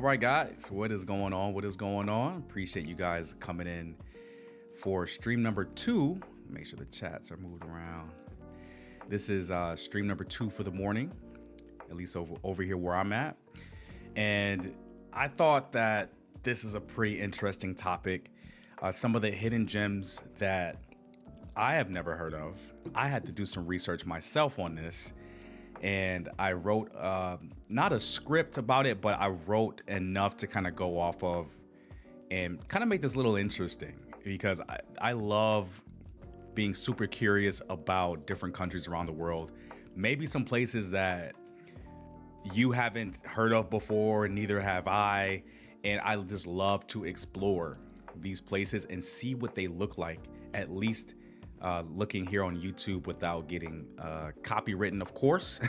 All right, guys, what is going on? What is going on? Appreciate you guys coming in for stream number two. Make sure the chats are moved around. This is stream number two for the morning, at least over here where I'm at. And I thought that this is a pretty interesting topic. Some of the hidden gems that I have never heard of. I had to do some research myself on this, and I wrote not a script about it, but I wrote enough to kind of go off of and kind of make this a little interesting because I love being super curious about different countries around the world. Maybe some places that you haven't heard of before, neither have I. And I just love to explore these places and see what they look like, at least looking here on YouTube without getting copywritten, of course.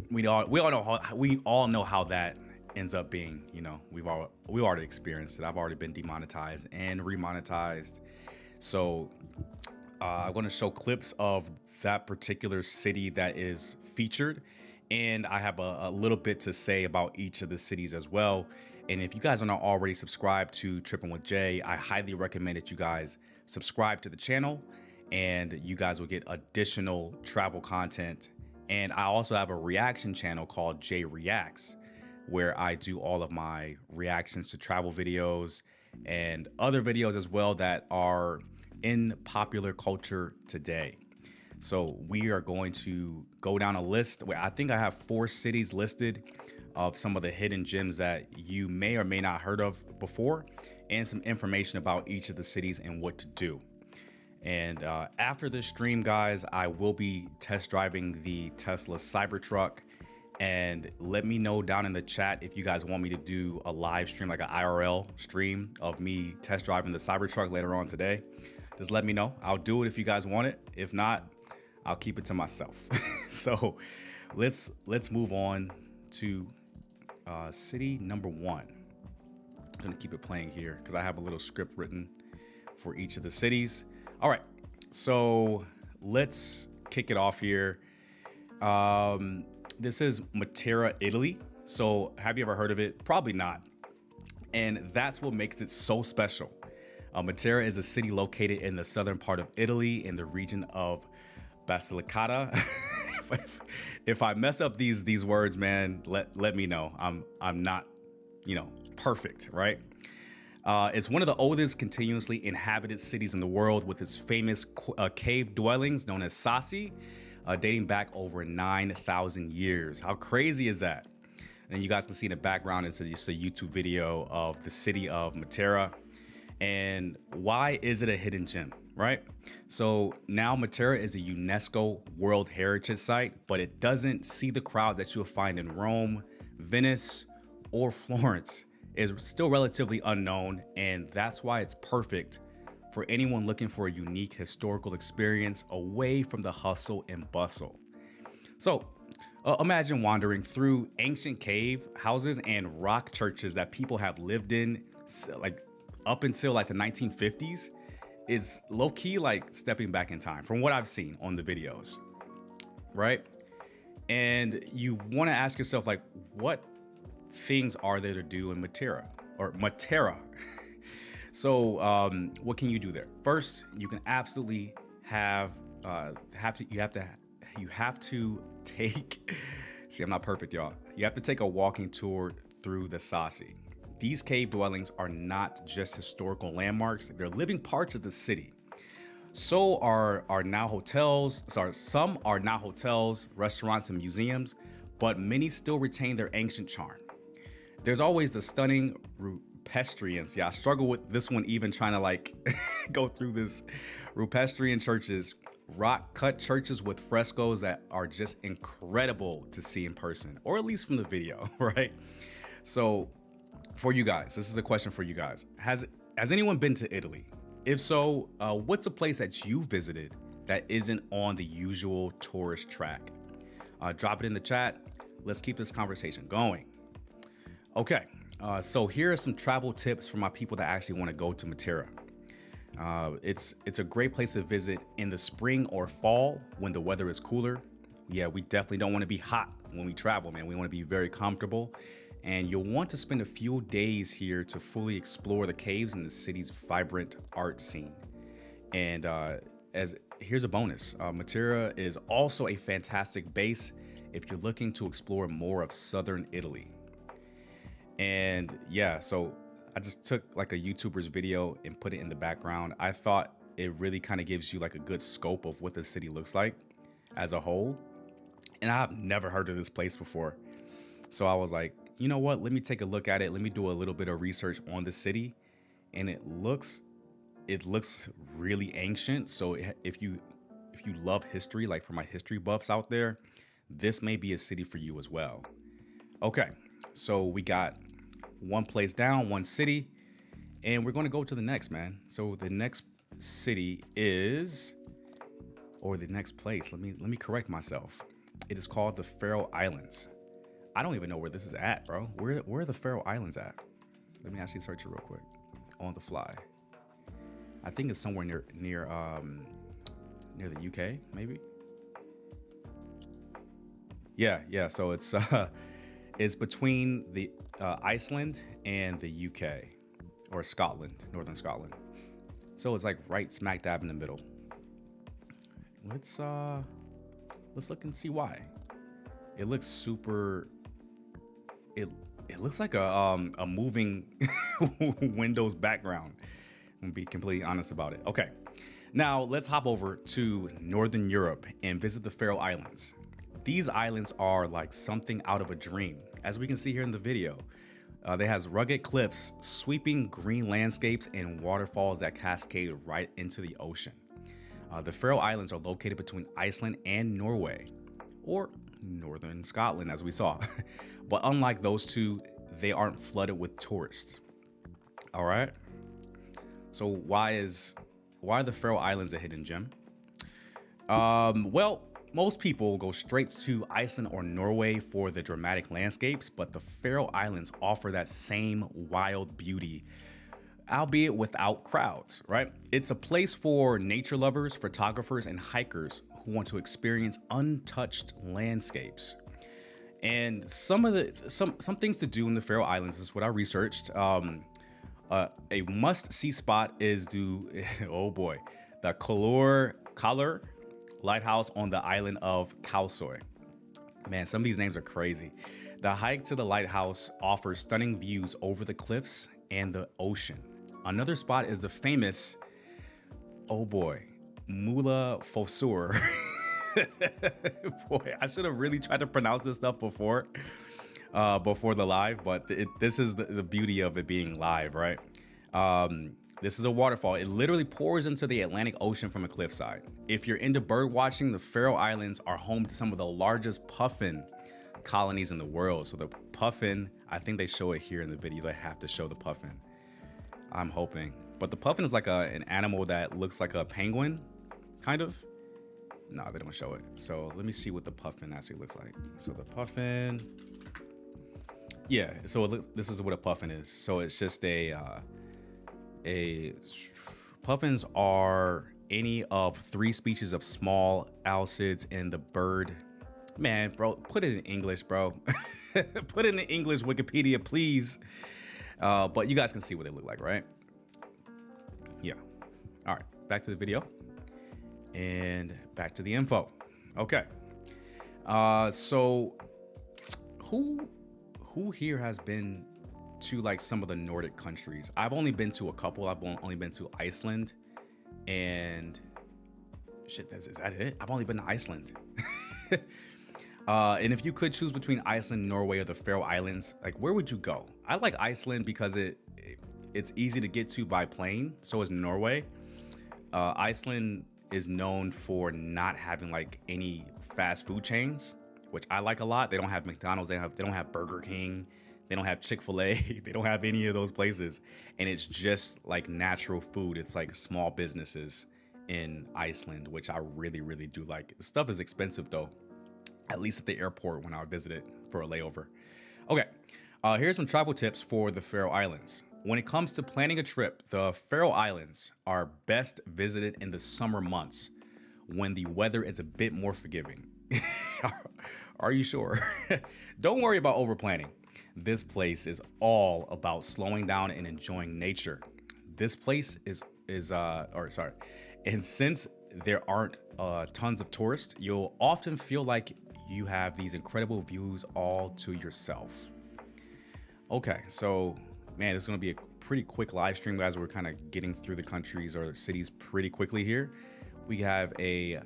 we all know how that ends up being. You know, we already experienced it. I've already been demonetized and remonetized. So I'm going to show clips of that particular city that is featured, and I have a little bit to say about each of the cities as well. And if you guys are not already subscribed to Tripping with Jay, I highly recommend that you guys subscribe to the channel, and you guys will get additional travel content. And I also have a reaction channel called Jay Reacts, where I do all of my reactions to travel videos and other videos as well that are in popular culture today. So we are going to go down a list where I think I have 4 cities listed of some of the hidden gems that you may or may not heard of before, and some information about each of the cities and what to do. And after this stream, guys, I will be test driving the Tesla Cybertruck. And let me know down in the chat if you guys want me to do a live stream, like an IRL stream of me test driving the Cybertruck later on today. Just let me know. I'll do it if you guys want it. If not, I'll keep it to myself. So let's move on to city number 1. I'm gonna keep it playing here because I have a little script written for each of the cities. All right, so let's kick it off here. This is Matera, Italy. So have you ever heard of it? Probably not. And that's what makes it so special. Matera is a city located in the southern part of Italy in the region of Basilicata. If I mess up these words, man, let me know. I'm not, perfect, right? It's one of the oldest continuously inhabited cities in the world, with its famous cave dwellings known as Sassi, dating back over 9,000 years. How crazy is that? And you guys can see in the background, it's just a YouTube video of the city of Matera. And why is it a hidden gem, right? So now Matera is a UNESCO World Heritage Site, but it doesn't see the crowd that you'll find in Rome, Venice, or Florence. It's still relatively unknown, and that's why it's perfect for anyone looking for a unique historical experience away from the hustle and bustle. So imagine wandering through ancient cave houses and rock churches that people have lived in like up until like the 1950s. It's low-key like stepping back in time from what I've seen on the videos, right? And you want to ask yourself, like, what things are there to do in Matera? So what can you do there? First, you can absolutely you have to take see, I'm not perfect, y'all. You have to take a walking tour through the Sassi. These cave dwellings are not just historical landmarks, they're living parts of the city. So are now hotels. Some are now hotels, restaurants, and museums, but many still retain their ancient charm. There's always the stunning Rupestrians. Yeah, I struggle with this one, even trying to like go through this. Rupestrian churches, rock cut churches with frescoes that are just incredible to see in person, or at least from the video, right? So for you guys, this is a question for you guys. Has anyone been to Italy? If so, what's a place that you visited that isn't on the usual tourist track? Drop it in the chat. Let's keep this conversation going. Okay, so here are some travel tips for my people that actually want to go to Matera. It's a great place to visit in the spring or fall when the weather is cooler. Yeah, we definitely don't want to be hot when we travel, man. We want to be very comfortable and you'll want to spend a few days here to fully explore the caves and the city's vibrant art scene. And as here's a bonus, Matera is also a fantastic base if you're looking to explore more of southern Italy. And yeah, so I just took like a YouTuber's video and put it in the background. I thought it really kind of gives you like a good scope of what the city looks like as a whole. And I've never heard of this place before. So I was like, you know what? Let me take a look at it. Let me do a little bit of research on the city. And it looks really ancient. So if you love history, like for my history buffs out there, this may be a city for you as well. Okay, so we got one place down, one city, and we're going to go to the next, man. So the next city is, or the next place, let me correct myself. It is called the Faroe Islands. I don't even know where this is at, bro. Where are the Faroe Islands at? Let me actually search it real quick on the fly. I think it's somewhere near the UK, maybe. Yeah. So it's between the Iceland and the UK, or Scotland, northern Scotland. So it's like right smack dab in the middle. Let's look and see why. It looks super. It looks like a moving Windows background. I'm gonna be completely honest about it. Okay, now let's hop over to Northern Europe and visit the Faroe Islands. These islands are like something out of a dream. As we can see here in the video, they has rugged cliffs, sweeping green landscapes, and waterfalls that cascade right into the ocean. The Faroe Islands are located between Iceland and Norway, or northern Scotland, as we saw. But unlike those two, they aren't flooded with tourists. All right. So why are the Faroe Islands a hidden gem? Well, most people go straight to Iceland or Norway for the dramatic landscapes, but the Faroe Islands offer that same wild beauty, albeit without crowds, right? It's a place for nature lovers, photographers, and hikers who want to experience untouched landscapes. And some things to do in the Faroe Islands is what I researched. A must-see spot is oh boy, the Kálur Lighthouse on the island of Kalsoy. Man, some of these names are crazy. The hike to the lighthouse offers stunning views over the cliffs and the ocean. Another spot is the famous, oh boy, Mula Fosur. Boy, I should have really tried to pronounce this stuff before the live, but this is the beauty of it being live, right? This is a waterfall. It literally pours into the Atlantic Ocean from a cliffside. If you're into bird watching, the Faroe Islands are home to some of the largest puffin colonies in the world. So the puffin, I think they show it here in the video. They have to show the puffin. I'm hoping. But the puffin is like an animal that looks like a penguin, kind of. No, they don't show it. So let me see what the puffin actually looks like. So the puffin. Yeah, so this is what a puffin is. So it's just puffins are any of 3 species of small alcids in the bird. Man, bro, put it in English, bro. Put it in English Wikipedia, please. But you guys can see what they look like, right? Yeah. All right, back to the video and back to the info. Okay. So who here has been to like some of the Nordic countries? I've only been to a couple. I've only been to Iceland and shit. Is that it? I've only been to Iceland. And if you could choose between Iceland, Norway, or the Faroe Islands, like where would you go? I like Iceland because it's easy to get to by plane. So is Norway. Iceland is known for not having like any fast food chains, which I like a lot. They don't have McDonald's. They don't have Burger King. They don't have Chick-fil-A. They don't have any of those places. And it's just like natural food. It's like small businesses in Iceland, which I really, really do like. Stuff is expensive though, at least at the airport when I visited for a layover. Okay, here's some travel tips for the Faroe Islands. When it comes to planning a trip, the Faroe Islands are best visited in the summer months when the weather is a bit more forgiving. Are you sure? Don't worry about over planning. This place is all about slowing down and enjoying nature. This place is or sorry, and since there aren't tons of tourists, you'll often feel like you have these incredible views all to yourself. Okay, so man, it's gonna be a pretty quick live stream, guys. We're kind of getting through the countries or cities pretty quickly here. We have a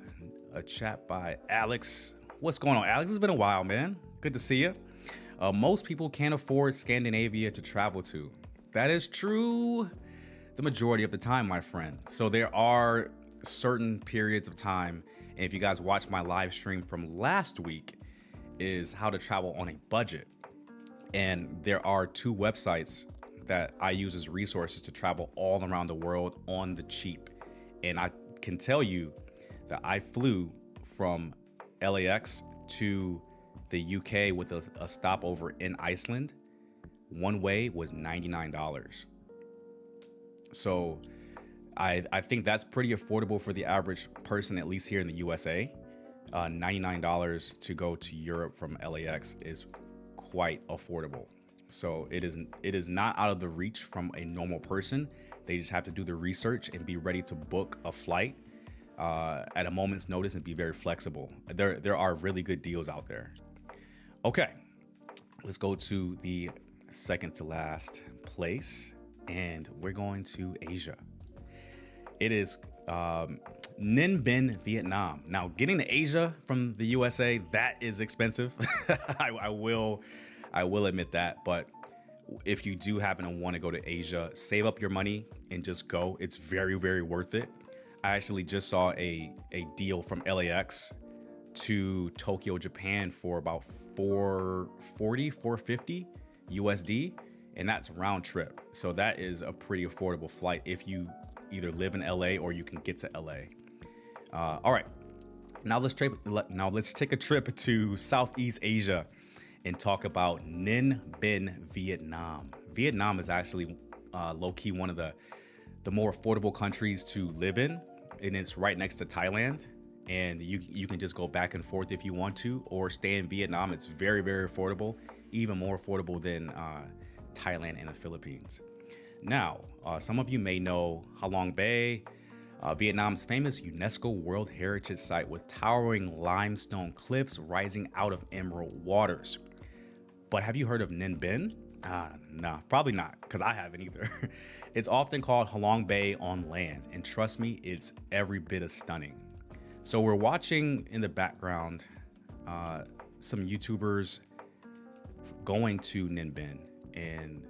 chat by Alex. What's going on, Alex? It's been a while, man. Good to see you. Most people can't afford Scandinavia to travel to. That is true the majority of the time, my friend. So there are certain periods of time, and if you guys watch my live stream from last week, is how to travel on a budget. And there are two websites that I use as resources to travel all around the world on the cheap. And I can tell you that I flew from LAX to the UK with a stopover in Iceland. One way was $99. So I think that's pretty affordable for the average person, at least here in the USA. $99 to go to Europe from LAX is quite affordable. So it is not out of the reach from a normal person. They just have to do the research and be ready to book a flight at a moment's notice and be very flexible. There are really good deals out there. Okay, let's go to the second to last place, and we're going to Asia. It is Ninh Binh, Vietnam. Now, getting to Asia from the USA, that is expensive. I will admit that. But if you do happen to want to go to Asia, save up your money and just go. It's very, very worth it. I actually just saw a deal from LAX to Tokyo, Japan for about $450 USD, and that's round trip. So that is a pretty affordable flight if you either live in LA or you can get to LA. All right, now let's take a trip to Southeast Asia and talk about Ninh Binh, Vietnam. Vietnam is actually low-key one of the more affordable countries to live in, and it's right next to Thailand. And you can just go back and forth if you want to, or stay in Vietnam. It's very, very affordable, even more affordable than Thailand and the Philippines. Now, some of you may know Halong Bay, Vietnam's famous UNESCO World Heritage Site with towering limestone cliffs rising out of emerald waters. But have you heard of Ninh Binh? Nah, probably not, because I haven't either. It's often called Halong Bay on land, and trust me, it's every bit as stunning. So we're watching in the background some YouTubers going to Ninh Binh, and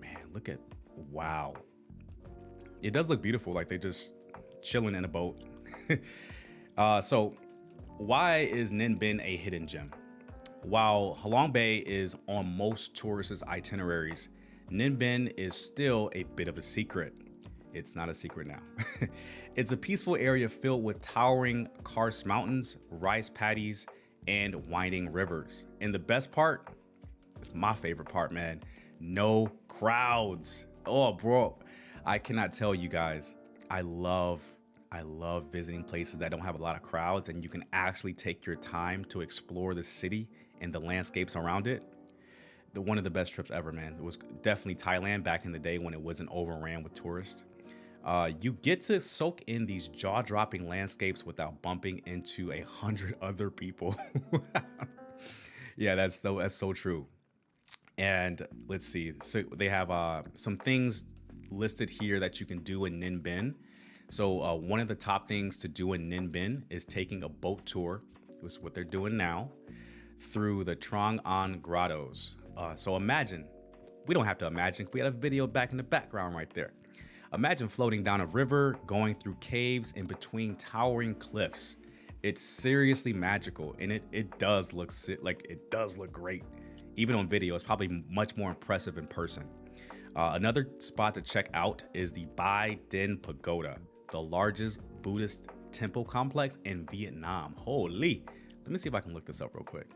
man, look at, wow. It does look beautiful, like they're just chilling in a boat. So why is Ninh Binh a hidden gem? While Halong Bay is on most tourists' itineraries, Ninh Binh is still a bit of a secret. It's not a secret now. It's a peaceful area filled with towering karst mountains, rice paddies, and winding rivers. And the best part, it's my favorite part, man, no crowds. Oh, bro, I cannot tell you guys, I love visiting places that don't have a lot of crowds and you can actually take your time to explore the city and the landscapes around it. One of the best trips ever, man. It was definitely Thailand back in the day when it wasn't overran with tourists. You get to soak in these jaw-dropping landscapes without bumping into 100 other people. Yeah, that's so true. And let's see. So they have some things listed here that you can do in Ninh Binh. So one of the top things to do in Ninh Binh is taking a boat tour. This is what they're doing now, through the Trong An Grottos. So imagine, we don't have to imagine, we had a video back in the background right there. Imagine floating down a river, going through caves in between towering cliffs. It's seriously magical, and it does look great. Even on video, it's probably much more impressive in person. Another spot to check out is the Bai Dinh Pagoda, the largest Buddhist temple complex in Vietnam. Holy, let me see if I can look this up real quick.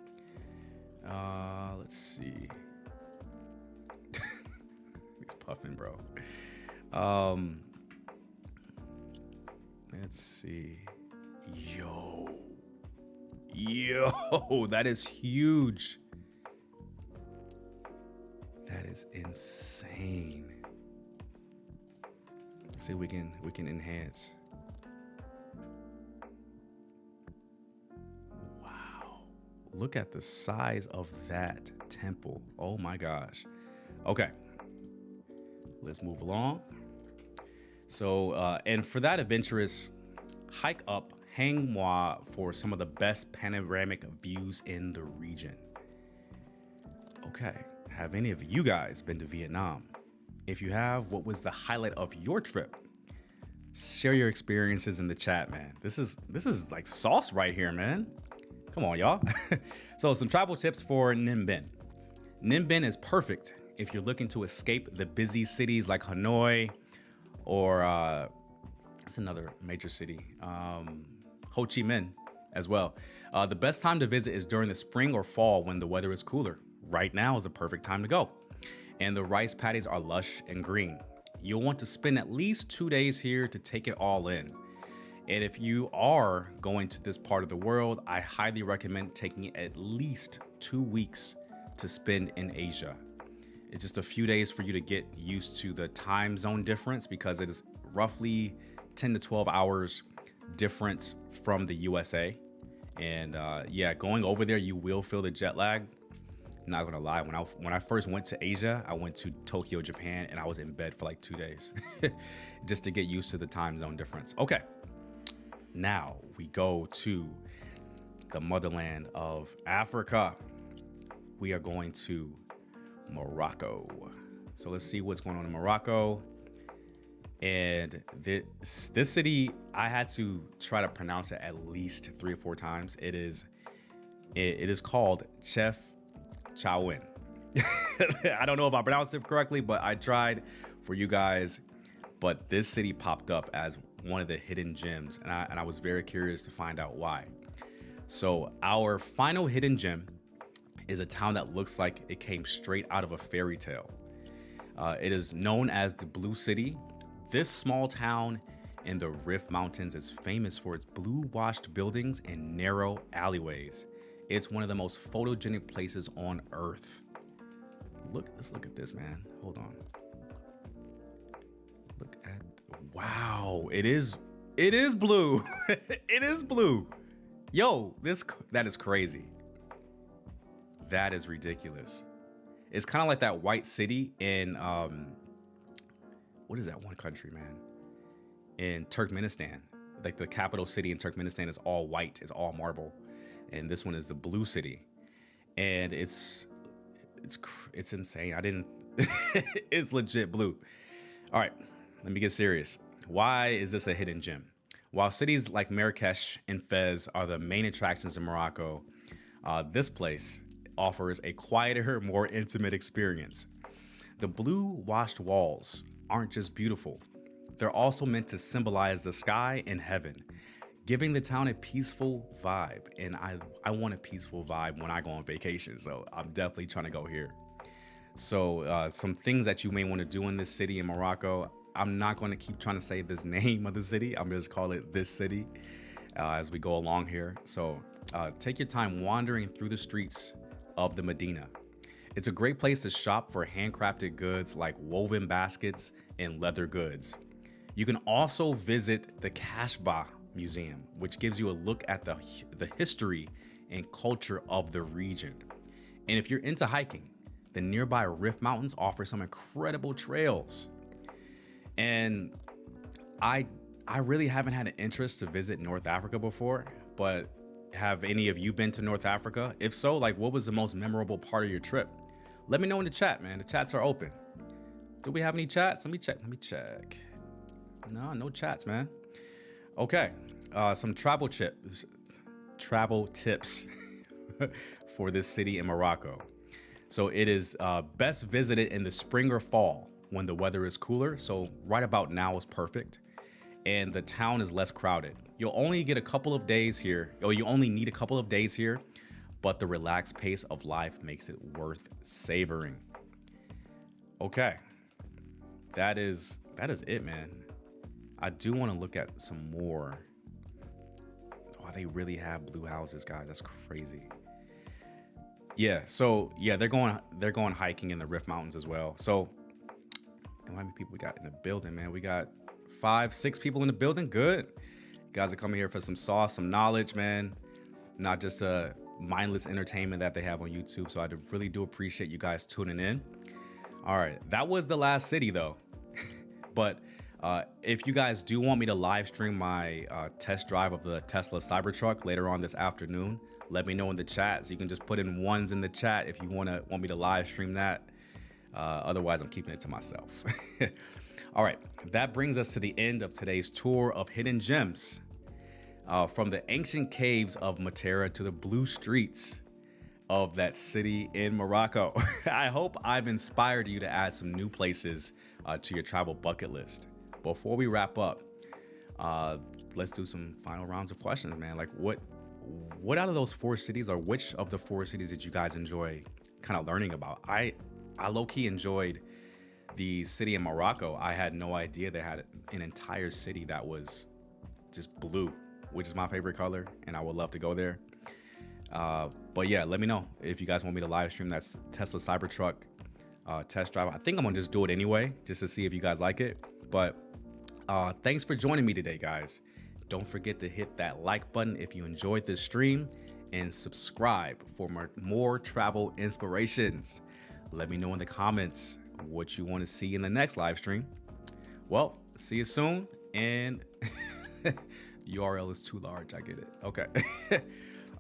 Let's see. He's puffing, bro. Let's see. Yo, that is huge. is insane. Let's see if we can enhance. Wow. Look at the size of that temple. Oh my gosh. Okay. Let's move along. So, and for that adventurous hike up Hang Moi for some of the best panoramic views in the region. Okay, have any of you guys been to Vietnam? If you have, what was the highlight of your trip? Share your experiences in the chat, man. This is like sauce right here, man. Come on, y'all. So some travel tips for Ninh Binh. Ninh Binh is perfect if you're looking to escape the busy cities like Hanoi, or it's another major city, Ho Chi Minh as well. The best time to visit is during the spring or fall when the weather is cooler. Right now is a perfect time to go. And the rice paddies are lush and green. You'll want to spend at least 2 days here to take it all in. And if you are going to this part of the world, I highly recommend taking at least 2 weeks to spend in Asia. It's just a few days for you to get used to the time zone difference, because it is roughly 10 to 12 hours difference from the USA. And yeah, going over there, you will feel the jet lag. Not gonna lie, when I first went to Asia, I went to Tokyo, Japan, and I was in bed for like 2 days just to get used to the time zone difference. Okay, now we go to the motherland of Africa. We are going to Morocco. So let's see what's going on in Morocco. And this city, I had to try to pronounce it at least 3 or 4 times. It is called Chef Chaouen. I don't know if I pronounced it correctly, but I tried for you guys. But this city popped up as one of the hidden gems, and I was very curious to find out why. So our final hidden gem is a town that looks like it came straight out of a fairy tale. It is known as the Blue City. This small town in the Rift Mountains is famous for its blue-washed buildings and narrow alleyways. It's one of the most photogenic places on Earth. Let's look at this, man. Hold on. Look at, wow, it is blue. It is blue. Yo, that is crazy. That is ridiculous. It's kind of like that white city in what is that one country, man? In Turkmenistan. Like the capital city in Turkmenistan is all white, it's all marble. And this one is the Blue City. And it's insane. It's legit blue. All right, let me get serious. Why is this a hidden gem? While cities like Marrakesh and Fez are the main attractions in Morocco, this place offers a quieter, more intimate experience. The blue washed walls aren't just beautiful. They're also meant to symbolize the sky and heaven, giving the town a peaceful vibe. And I want a peaceful vibe when I go on vacation, so I'm definitely trying to go here. So some things that you may want to do in this city in Morocco. I'm not going to keep trying to say this name of the city. I'm just call it this city as we go along here. So take your time wandering through the streets of the Medina. It's a great place to shop for handcrafted goods like woven baskets and leather goods. You can also visit the Kasbah Museum, which gives you a look at the history and culture of the region. And if you're into hiking, the nearby Rift Mountains offer some incredible trails. And I really haven't had an interest to visit North Africa before, but have any of you been to North Africa? If so, like, what was the most memorable part of your trip? Let me know in the chat, man. The chats are open. Do we have any chats? Let me check. No chats, man. Okay, some travel tips for this city in Morocco. So it is best visited in the spring or fall when the weather is cooler. So right about now is perfect. And the town is less crowded. You'll only get a couple of days here, or you only need a couple of days here, but the relaxed pace of life makes it worth savoring. Okay, that is it, man. I do want to look at some more. Oh, they really have blue houses, guys. That's crazy. Yeah, so yeah, they're going hiking in the Rift Mountains as well. So and how many people we got in the building, man? We got 5, 6 people in the building. Good. You guys are coming here for some sauce, some knowledge, man. Not just mindless entertainment that they have on YouTube. So I really do appreciate you guys tuning in. All right, that was the last city though. But if you guys do want me to live stream my test drive of the Tesla Cybertruck later on this afternoon, let me know in the chat. So you can just put in ones in the chat if you want me to live stream that. Otherwise, I'm keeping it to myself. All right, that brings us to the end of today's tour of hidden gems. From the ancient caves of Matera to the blue streets of that city in Morocco. I hope I've inspired you to add some new places to your travel bucket list. Before we wrap up, let's do some final rounds of questions, man. Like what out of those 4 cities, or which of the 4 cities did you guys enjoy kind of learning about? I low-key enjoyed the city in Morocco. I had no idea they had an entire city that was just blue, which is my favorite color, and I would love to go there. But yeah, let me know if you guys want me to live stream that Tesla Cybertruck test drive. I think I'm gonna just do it anyway, just to see if you guys like it. But thanks for joining me today, guys. Don't forget to hit that like button if you enjoyed this stream, and subscribe for more travel inspirations. Let me know in the comments what you want to see in the next live stream. Well, see you soon. And URL is too large. I get it. Okay.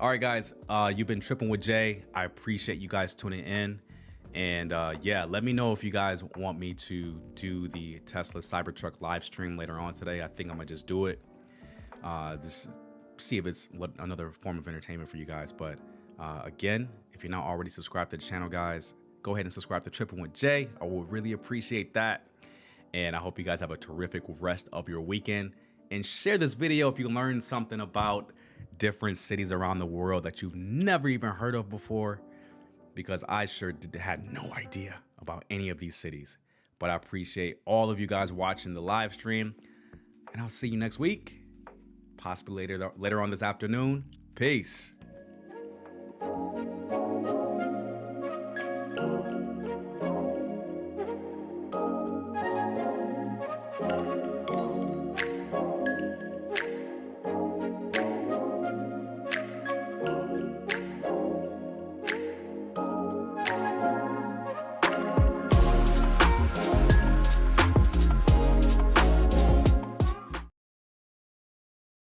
All right, guys. You've been tripping with Jay. I appreciate you guys tuning in. And yeah, let me know if you guys want me to do the Tesla Cybertruck live stream later on today. I think I'm gonna just do it. See if it's another form of entertainment for you guys. But again, if you're not already subscribed to the channel, guys, go ahead and subscribe to Tripping with Jay. I will really appreciate that. And I hope you guys have a terrific rest of your weekend. And share this video if you learned something about different cities around the world that you've never even heard of before, because I sure had no idea about any of these cities. But I appreciate all of you guys watching the live stream, and I'll see you next week, possibly later on this afternoon. Peace.